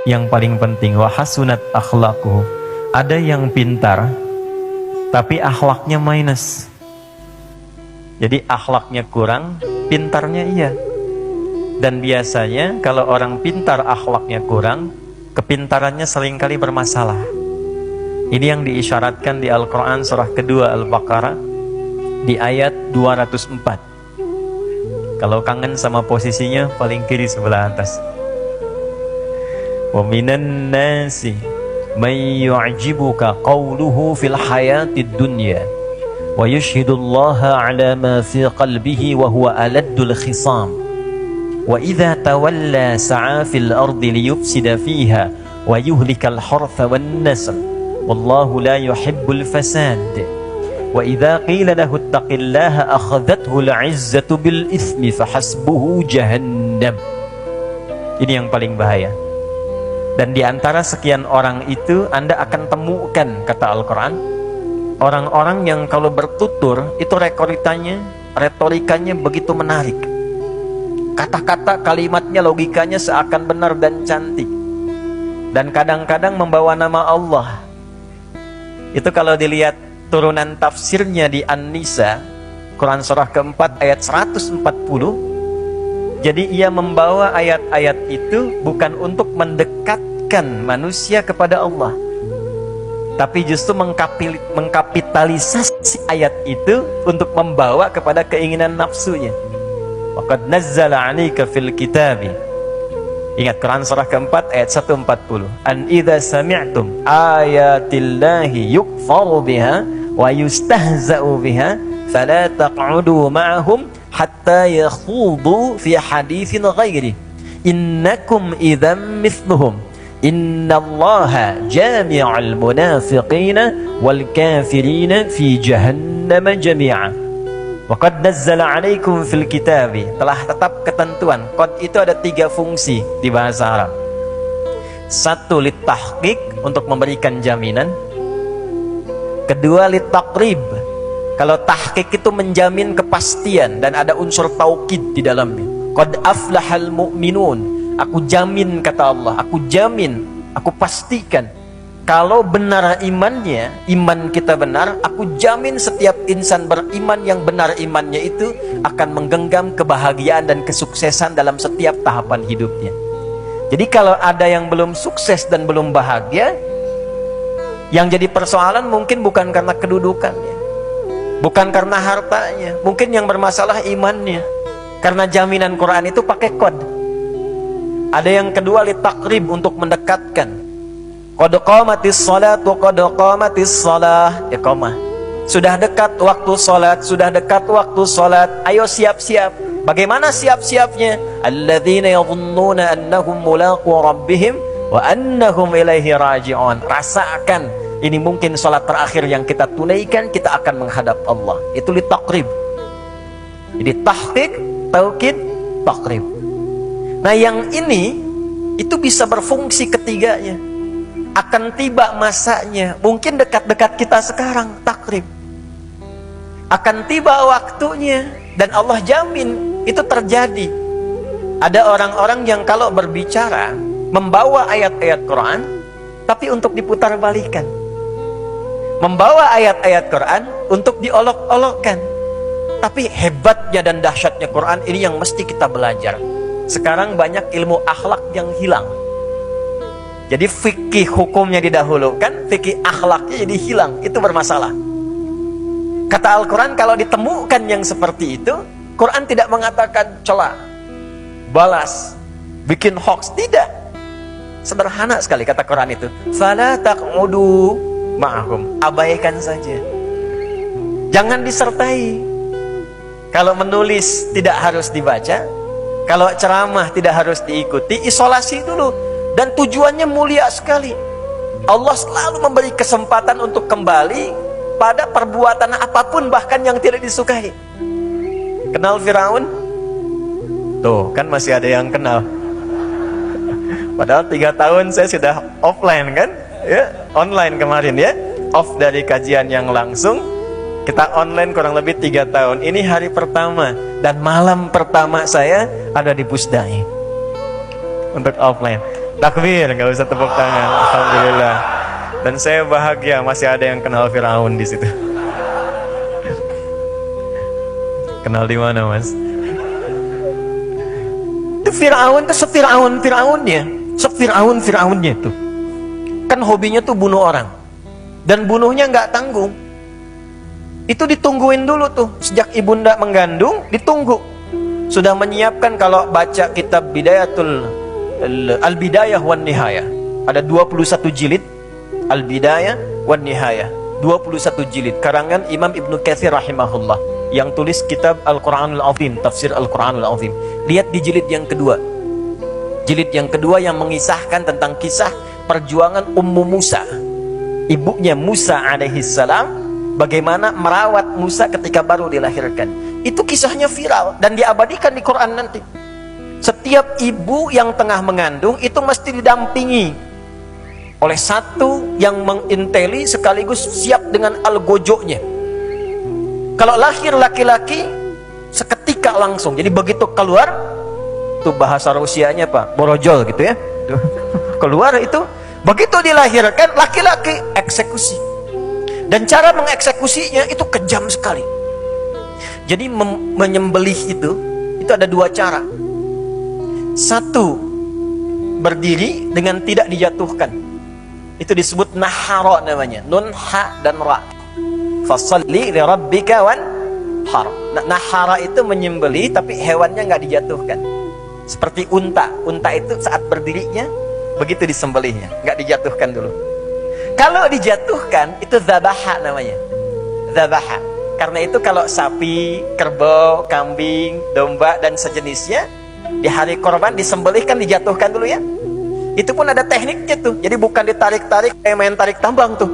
yang paling penting, wa hasunat akhlaquhu. Ada yang pintar tapi akhlaknya minus. Jadi akhlaknya kurang, pintarnya iya. Dan biasanya kalau orang pintar akhlaknya kurang, kepintarannya seringkali bermasalah. Ini yang diisyaratkan di Al-Quran surah kedua Al-Baqarah di ayat 204. Kalau kangen sama posisinya, paling kiri sebelah atas. Wa minan nasi may yu'jibuka qawluhu fil hayatid dunya wa yushhidullaha ala ma fi qalbihi wa huwa aladdul khisam wa idza tawalla sa'a fil ardi liyufsida fiha wa yuhlikal hartha wan nasl wallahu la yuhibbul fasad wa idza qila lahu ittaqillaha akhadhathu al'izzatu bil itsmi fahasbuhu jahannam. Ini yang paling bahaya. Dan di antara sekian orang itu Anda akan temukan, kata Al-Quran, orang-orang yang kalau bertutur itu retorikanya begitu menarik. Kata-kata kalimatnya, logikanya seakan benar dan cantik. Dan kadang-kadang membawa nama Allah. Itu kalau dilihat turunan tafsirnya di An-Nisa, Quran surah keempat ayat 140. Jadi ia membawa ayat-ayat itu bukan untuk mendekatkan manusia kepada Allah, tapi justru mengkapitalisasi ayat itu untuk membawa kepada keinginan nafsunya. Waqad nazzala 'alaika fil kitabi. Ingat Quran surah keempat ayat 140. An idza sami'tum ayatillahi yukfaru biha wa yustahza'u biha fala taq'udu ma'ahum hatta yakhudu fi haditsin ghairi innakum idzam mithluhum innallaha jami'ul munafiqina wal kafirina fi jahannam jami'a. Wa qad nazzala 'alaikum fil kitabi, telah tetap ketentuan. Qad itu ada 3 fungsi di bahasa Arab. 1 litahqiq, untuk memberikan jaminan. 2 litaqrib. Kalau tahqiq itu menjamin kepastian dan ada unsur taukid di dalamnya. Qad aflahal mu'minun. Aku jamin, kata Allah, aku jamin, aku pastikan kalau benar imannya, iman kita benar, aku jamin setiap insan beriman yang benar imannya itu akan menggenggam kebahagiaan dan kesuksesan dalam setiap tahapan hidupnya. Jadi kalau ada yang belum sukses dan belum bahagia, yang jadi persoalan mungkin bukan karena kedudukannya, bukan karena hartanya, mungkin yang bermasalah imannya. Karena jaminan Quran itu pakai kod. Ada yang kedua litaqrib, untuk mendekatkan. Qad qamatis salatu qad qamatis salah, iqamah. Sudah dekat waktu salat, sudah dekat waktu salat. Ayo siap-siap. Bagaimana siap-siapnya? Alladzina yadhunnuna annahum mulaqu rabbihim wa annahum ilaihi raji'un. Rasakan, ini mungkin salat terakhir yang kita tunaikan, kita akan menghadap Allah. Itu litaqrib. Jadi tahqiq, taukid, taqrib. Nah yang ini itu bisa berfungsi ketiganya. Akan tiba masanya, mungkin dekat-dekat kita sekarang, takrib. Akan tiba waktunya, dan Allah jamin itu terjadi. Ada orang-orang yang kalau berbicara membawa ayat-ayat Quran, tapi untuk diputar balikan. Membawa ayat-ayat Quran untuk diolok-olokkan. Tapi hebatnya dan dahsyatnya Quran ini yang mesti kita belajar. Sekarang banyak ilmu akhlak yang hilang. Jadi fikih hukumnya didahulukan, fikih akhlaknya jadi hilang. Itu bermasalah. Kata Al-Quran, kalau ditemukan yang seperti itu, Quran tidak mengatakan cela, balas, bikin hoax. Tidak. Sederhana sekali kata Quran itu. Fala taq'udu ma'ahum. Abaikan saja. Jangan disertai. Kalau menulis tidak harus dibaca. Kalau ceramah tidak harus diikuti. Isolasi dulu. Dan tujuannya mulia sekali. Allah selalu memberi kesempatan untuk kembali pada perbuatan apapun, bahkan yang tidak disukai. Kenal Firaun? Tuh, kan masih ada yang kenal. Padahal 3 tahun saya sudah offline kan? Ya, online kemarin ya. Off dari kajian yang langsung. Kita online kurang lebih 3 tahun. Ini hari pertama. Dan malam pertama saya ada di Pusdai. Untuk offline. Takbir, nggak usah tepuk tangan. Alhamdulillah. Dan saya bahagia masih ada yang kenal Firaun di situ. Kenal di mana, Mas? Itu Firaun tuh Firaunnya tuh. Kan hobinya tuh bunuh orang. Dan bunuhnya nggak tanggung. Itu ditungguin dulu tuh. Sejak ibunda mengandung, ditunggu. Sudah menyiapkan, kalau baca kitab Al-Bidayah wan Nihayah. Ada 21 jilid Al-Bidayah wan Nihayah. 21 jilid karangan Imam Ibnu Katsir rahimahullah, yang tulis kitab Al-Quranul Azim, tafsir Al-Quranul Azim. Lihat di jilid yang kedua. Jilid yang kedua yang mengisahkan tentang kisah perjuangan Ummu Musa, ibunya Musa alaihissalam, bagaimana merawat Musa ketika baru dilahirkan. Itu kisahnya viral dan diabadikan di Quran nanti. Setiap ibu yang tengah mengandung itu mesti didampingi oleh satu yang menginteli sekaligus siap dengan algojoknya. Kalau lahir laki-laki, seketika langsung. Jadi begitu keluar, itu bahasa Rusianya Pak, borojol gitu ya. Keluar itu, begitu dilahirkan, laki-laki eksekusi. Dan cara mengeksekusinya itu kejam sekali. Jadi menyembelih itu ada dua cara. Satu, berdiri dengan tidak dijatuhkan. Itu disebut nahara namanya. Nun, ha, dan ra. Fasalli li rabbika wanhar. Nahara itu menyembelih tapi hewannya nggak dijatuhkan. Seperti unta. Unta itu saat berdirinya begitu disembelihnya, nggak dijatuhkan dulu. Kalau dijatuhkan itu zabaha namanya. Zabaha. Karena itu kalau sapi, kerbau, kambing, domba dan sejenisnya di hari korban disembelihkan, dijatuhkan dulu ya. Itu pun ada tekniknya tuh. Jadi bukan ditarik-tarik kayak main tarik tambang tuh.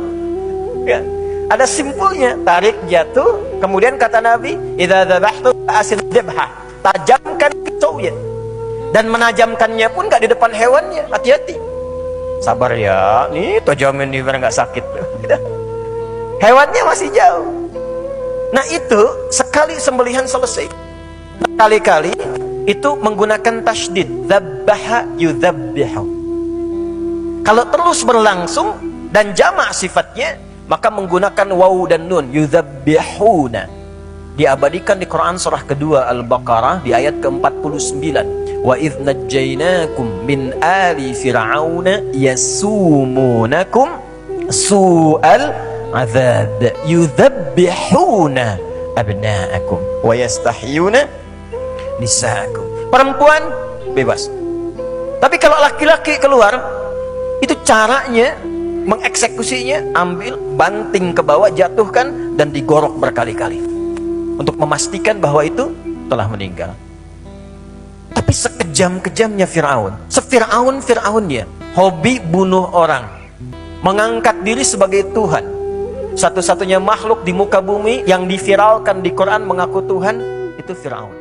Ya. Ada simpulnya, tarik jatuh, kemudian kata Nabi, idza dzabhtu fa'asil dzabha. Tajamkan pisaunya. Dan menajamkannya pun enggak di depan hewannya. Hati-hati. Sabar ya, nih tajamin nih biar enggak sakit. Hewannya masih jauh. Nah itu sekali sembelihan selesai. Kali-kali itu menggunakan tasydid, dzabbaha yudzabbihu. Kalau terus berlangsung dan jamak sifatnya, maka menggunakan waw dan nun, yudzabbihuna. Diabadikan di Quran surah kedua Al-Baqarah di ayat ke-49. Wa idz najjaynakum min ali fir'auna yasumunakum su'al azab yudzabbihuna abna'akum wa yastahyuna nisa'akum. Perempuan bebas. Tapi kalau laki-laki keluar, itu caranya mengeksekusinya, ambil banting ke bawah, jatuhkan dan digorok berkali-kali untuk memastikan bahwa itu telah meninggal. Tapi sekejam-kejamnya Firaun, Fir'aunnya hobi bunuh orang, mengangkat diri sebagai Tuhan. Satu-satunya makhluk di muka bumi yang diviralkan di Quran mengaku Tuhan itu Firaun.